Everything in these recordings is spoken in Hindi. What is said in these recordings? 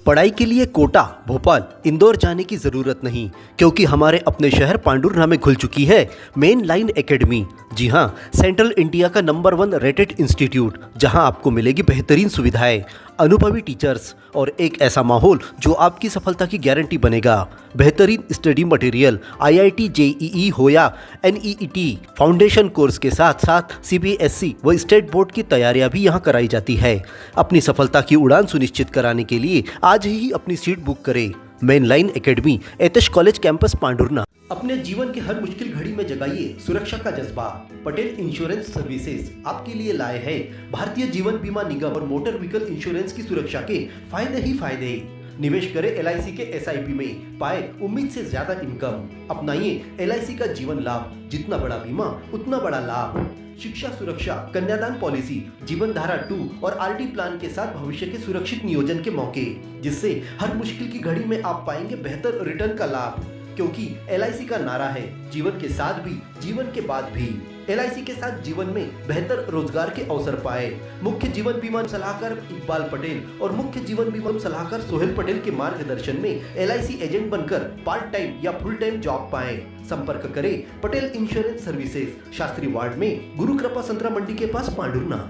पढ़ाई के लिए कोटा, भोपाल, इंदौर जाने की ज़रूरत नहीं, क्योंकि हमारे अपने शहर पांडुरना में खुल चुकी है मेन लाइन एकेडमी। जी हाँ, सेंट्रल इंडिया का नंबर 1 रेटेड इंस्टीट्यूट, जहां आपको मिलेगी बेहतरीन सुविधाएं, अनुभवी टीचर्स और एक ऐसा माहौल जो आपकी सफलता की गारंटी बनेगा। बेहतरीन स्टडी मटेरियल, IIT JEE हो या NEET फाउंडेशन कोर्स के साथ साथ CBSE व स्टेट बोर्ड की तैयारियां भी यहां कराई जाती है। अपनी सफलता की उड़ान सुनिश्चित कराने के लिए आज ही अपनी सीट बुक करें। मेन लाइन एकेडमी, एतश कॉलेज कैंपस, पांडुरना। अपने जीवन की हर मुश्किल घड़ी में जगाइए सुरक्षा का जज्बा। पटेल इंश्योरेंस सर्विसेज आपके लिए लाए हैं भारतीय जीवन बीमा निगम और मोटर व्हीकल इंश्योरेंस की सुरक्षा के फायदे ही फायदे। निवेश करें LIC के SIP में, पाए उम्मीद से ज्यादा इनकम। अपनाइए LIC का जीवन लाभ, जितना बड़ा बीमा उतना बड़ा लाभ। शिक्षा सुरक्षा, कन्यादान पॉलिसी, जीवन धारा 2 और RD प्लान के साथ भविष्य के सुरक्षित नियोजन के मौके, जिससे हर मुश्किल की घड़ी में आप पाएंगे बेहतर रिटर्न का लाभ। क्योंकि LIC का नारा है जीवन के साथ भी, जीवन के बाद भी। LIC के साथ जीवन में बेहतर रोजगार के अवसर पाए। मुख्य जीवन बीमा सलाहकार इकबाल पटेल और मुख्य जीवन बीमा सलाहकार सोहेल पटेल के मार्गदर्शन में LIC एजेंट बनकर पार्ट टाइम या फुल टाइम जॉब पाएं। संपर्क करें Patel insurance services, Shastri ward में, गुरु कृपा संतरा मंडी के पास, पांडुरना।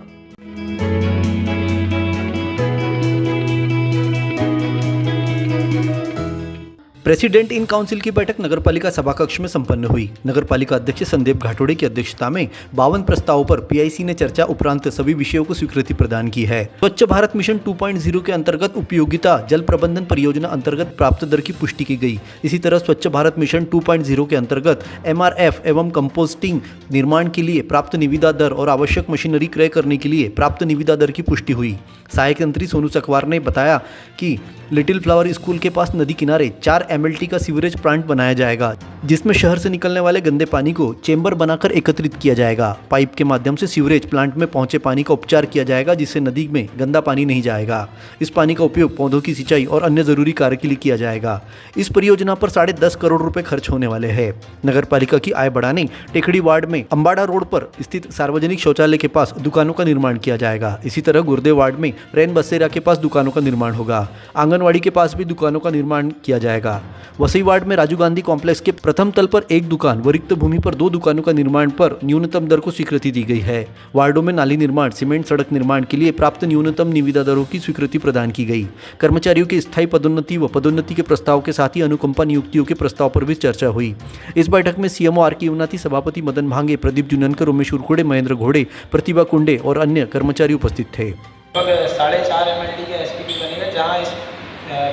प्रेसिडेंट इन काउंसिल की बैठक नगरपालिका सभाकक्ष में संपन्न हुई। नगरपालिका अध्यक्ष संदीप घाटोड़े की अध्यक्षता में 52 प्रस्तावों पर PIC ने चर्चा उपरांत सभी विषयों को स्वीकृति प्रदान की है। स्वच्छ भारत मिशन 2.0 के अंतर्गत उपयोगिता जल प्रबंधन परियोजना अंतर्गत प्राप्त दर की पुष्टि की गई। इसी तरह स्वच्छ भारत मिशन 2.0 के अंतर्गत MRF एवं कंपोस्टिंग निर्माण के लिए प्राप्त निविदा दर और आवश्यक मशीनरी क्रय करने के लिए प्राप्त निविदा दर की पुष्टि हुई। सहायक मंत्री सोनू चकवार ने बताया कि लिटिल फ्लावर स्कूल के पास नदी किनारे 4 MLT का सीवरेज प्लांट बनाया जाएगा, जिसमें शहर से निकलने वाले गंदे पानी को चेंबर बनाकर एकत्रित किया जाएगा। पाइप के माध्यम से सीवरेज प्लांट में पहुंचे पानी का उपचार किया जाएगा, जिससे नदी में गंदा पानी नहीं जाएगा। इस पानी का उपयोग पौधों की सिंचाई और अन्य जरूरी कार्य के लिए किया जाएगा। इस परियोजना पर 10.5 करोड़ रुपए खर्च होने वाले हैं। नगर पालिका की आय बढ़ाने टेकड़ी वार्ड में अम्बाड़ा रोड पर स्थित सार्वजनिक शौचालय के पास दुकानों का निर्माण किया जाएगा। इसी तरह गुर्दे वार्ड में रैन बसेरा के पास दुकानों का निर्माण होगा। आंगनवाड़ी के पास भी दुकानों का निर्माण किया जाएगा। वसई वार्ड में राजीव गांधी कॉम्प्लेक्स के प्रथम तल पर 1 दुकान व रिक्त भूमि पर 2 दुकानों का निर्माण पर न्यूनतम दर को स्वीकृति दी गई है। वार्डों में नाली निर्माण, सीमेंट सड़क निर्माण के लिए प्राप्त न्यूनतम निविदा दरों की स्वीकृति प्रदान की गई। कर्मचारियों की स्थायी पदोन्नति व पदोन्नति के प्रस्ताव के साथ ही अनुकंपा नियुक्तियों के प्रस्ताव पर भी चर्चा हुई। इस बैठक में CMO RK युवनाथी, सभापति मदन भांगे, प्रदीप जुननकर, उमेश उरखोड़े, महेंद्र घोड़े, प्रतिभा कुंडे और अन्य कर्मचारी उपस्थित थे। 4.5 MLT का SPP बनेगा, जहाँ इस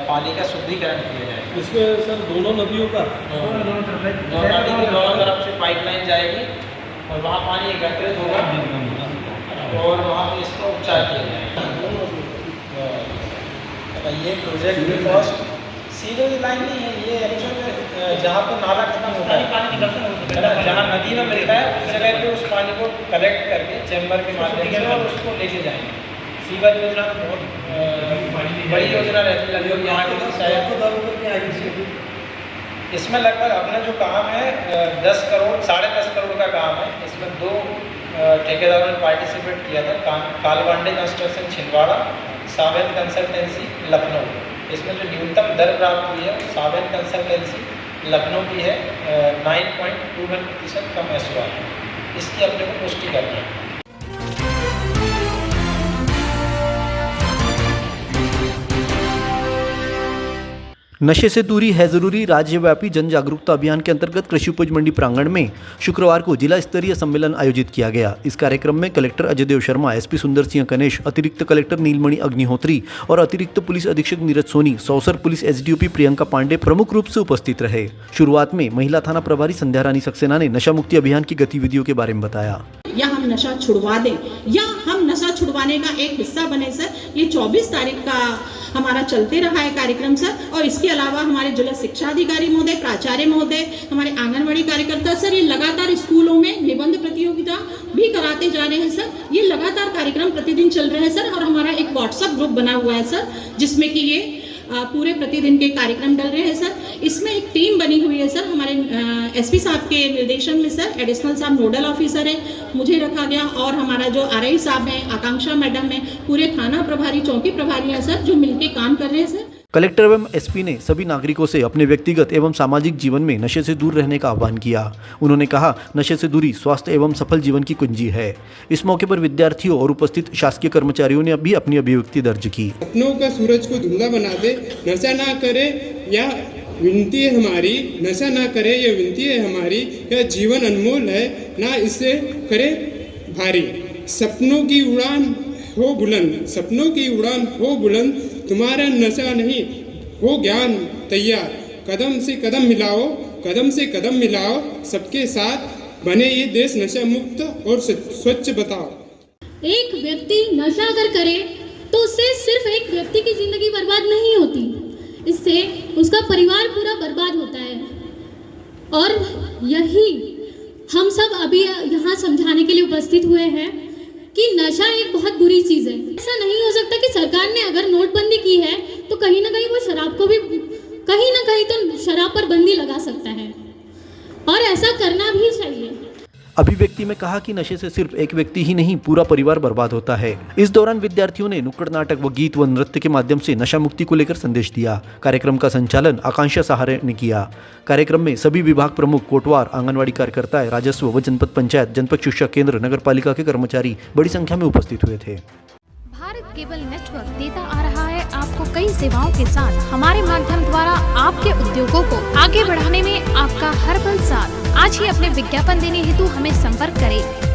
पानी का शुद्धिकरण किया जाएगा। इसमें सर दोनों नदियों का दोनों तरफ से पाइपलाइन जाएगी और वहाँ पानी एकत्रित होगा और वहाँ पे इसका उपचार किया जाएगा। ये प्रोजेक्ट की कॉस्ट सीधे लाइन नहीं है, ये एक्चुअल में जहाँ पे नाला खत्म होता है, पानी निकलता है, जहाँ नदी में मिलता है उस जगह पे उस पानी को कलेक्ट करके चैम्बर के माध्यम से और उसको लेके जाएंगे। सीवर योजना बहुत बड़ी योजना रहती है लगभग यहाँ के शायद। इसमें लगभग अपना जो काम है 10 करोड़ 10.5 करोड़ का काम है। इसमें 2 ठेकेदारों ने पार्टिसिपेट किया था, कालवांडे कंस्ट्रक्शन छिंदवाड़ा, सावेन कंसल्टेंसी लखनऊ। इसमें जो न्यूनतम दर प्राप्त हुई है सावेन कंसल्टेंसी लखनऊ की है 9.21% कम SOR। इसकी अपने को पुष्टि करनी है। नशे से दूरी है जरूरी राज्यव्यापी जन जागरूकता अभियान के अंतर्गत कृषि उपज मंडी प्रांगण में शुक्रवार को जिला स्तरीय सम्मेलन आयोजित किया गया। इस कार्यक्रम में कलेक्टर अजय देव शर्मा, SP सुंदर सिंह कनेश, अतिरिक्त कलेक्टर नीलमणि अग्निहोत्री और अतिरिक्त पुलिस अधीक्षक नीरज सोनी, सौसर पुलिस SDOP प्रियंका पांडे प्रमुख रूप से उपस्थित रहे। शुरुआत में महिला थाना प्रभारी संध्या रानी सक्सेना ने नशा मुक्ति अभियान की गतिविधियों के बारे में बताया। या हम नशा छुड़वा दें या हम नशा छुड़वाने का एक हिस्सा बने सर। ये 24 तारीख का हमारा चलते रहा है कार्यक्रम सर। और इसके अलावा हमारे जिला शिक्षा अधिकारी महोदय, प्राचार्य महोदय, हमारे आंगनवाड़ी कार्यकर्ता सर, ये लगातार स्कूलों में निबंध प्रतियोगिता भी कराते जा रहे हैं सर। ये लगातार कार्यक्रम प्रतिदिन चल रहे हैं सर। और हमारा एक WhatsApp ग्रुप बना हुआ है सर, जिसमें कि ये पूरे प्रतिदिन के कार्यक्रम डल रहे हैं सर। इसमें एक टीम बनी हुई है सर, हमारे SP साहब के निर्देशन में सर। एडिशनल साहब नोडल ऑफिसर है, मुझे रखा गया, और हमारा जो RI साहब हैं, आकांक्षा मैडम है, पूरे थाना प्रभारी, चौकी प्रभारी हैं सर, जो मिलके काम कर रहे हैं सर। कलेक्टर एवं एसपी ने सभी नागरिकों से अपने व्यक्तिगत एवं सामाजिक जीवन में नशे से दूर रहने का आह्वान किया। उन्होंने कहा, नशे से दूरी स्वास्थ्य एवं सफल जीवन की कुंजी है। इस मौके पर विद्यार्थियों और उपस्थित शासकीय कर्मचारियों ने भी अपनी अभिव्यक्ति दर्ज की। सपनों का सूरज को धुंधला बना दे, नशा ना करे या विनती है हमारी, नशा ना करे यह विनती है हमारी, यह जीवन अनमोल है ना इसे करे भारी। सपनों की उड़ान हो बुलंद, सपनों की उड़ान हो बुलंद, तुम्हारा नशा नहीं हो ज्ञान तैयार। कदम से कदम मिलाओ, कदम से कदम मिलाओ, सबके साथ बने ये देश नशा मुक्त और स्वच्छ बताओ। एक व्यक्ति नशा अगर करे तो उससे सिर्फ एक व्यक्ति की जिंदगी बर्बाद नहीं होती, इससे उसका परिवार पूरा बर्बाद होता है। और यही हम सब अभी यहाँ समझाने के लिए उपस्थित हुए हैं कि नशा एक बहुत बुरी चीज़ है। ऐसा नहीं हो सकता कि सरकार ने अगर नोटबंदी की है तो कहीं ना कहीं वो शराब को भी कहीं ना कहीं तो शराब पर बंदी लगा सकता है, और ऐसा करना भी चाहिए। अभिव्यक्ति में कहा कि नशे से सिर्फ एक व्यक्ति ही नहीं, पूरा परिवार बर्बाद होता है। इस दौरान विद्यार्थियों ने नुक्कड़ नाटक व गीत व नृत्य के माध्यम से नशा मुक्ति को लेकर संदेश दिया। कार्यक्रम का संचालन आकांक्षा सहारे ने किया। कार्यक्रम में सभी विभाग प्रमुख, कोटवार, आंगनवाड़ी कार्यकर्ता, राजस्व व जनपद पंचायत, जनपद शिक्षा केंद्र, नगर पालिका के कर्मचारी बड़ी संख्या में उपस्थित हुए थे। भारत केबल नेटवर्क देता आ रहा है आपको कई सेवाओं के साथ। हमारे माध्यम द्वारा आपके उद्योगों को आगे बढ़ाने में आपका हर पल साथ। आज ही अपने विज्ञापन देने हेतु हमें संपर्क करें।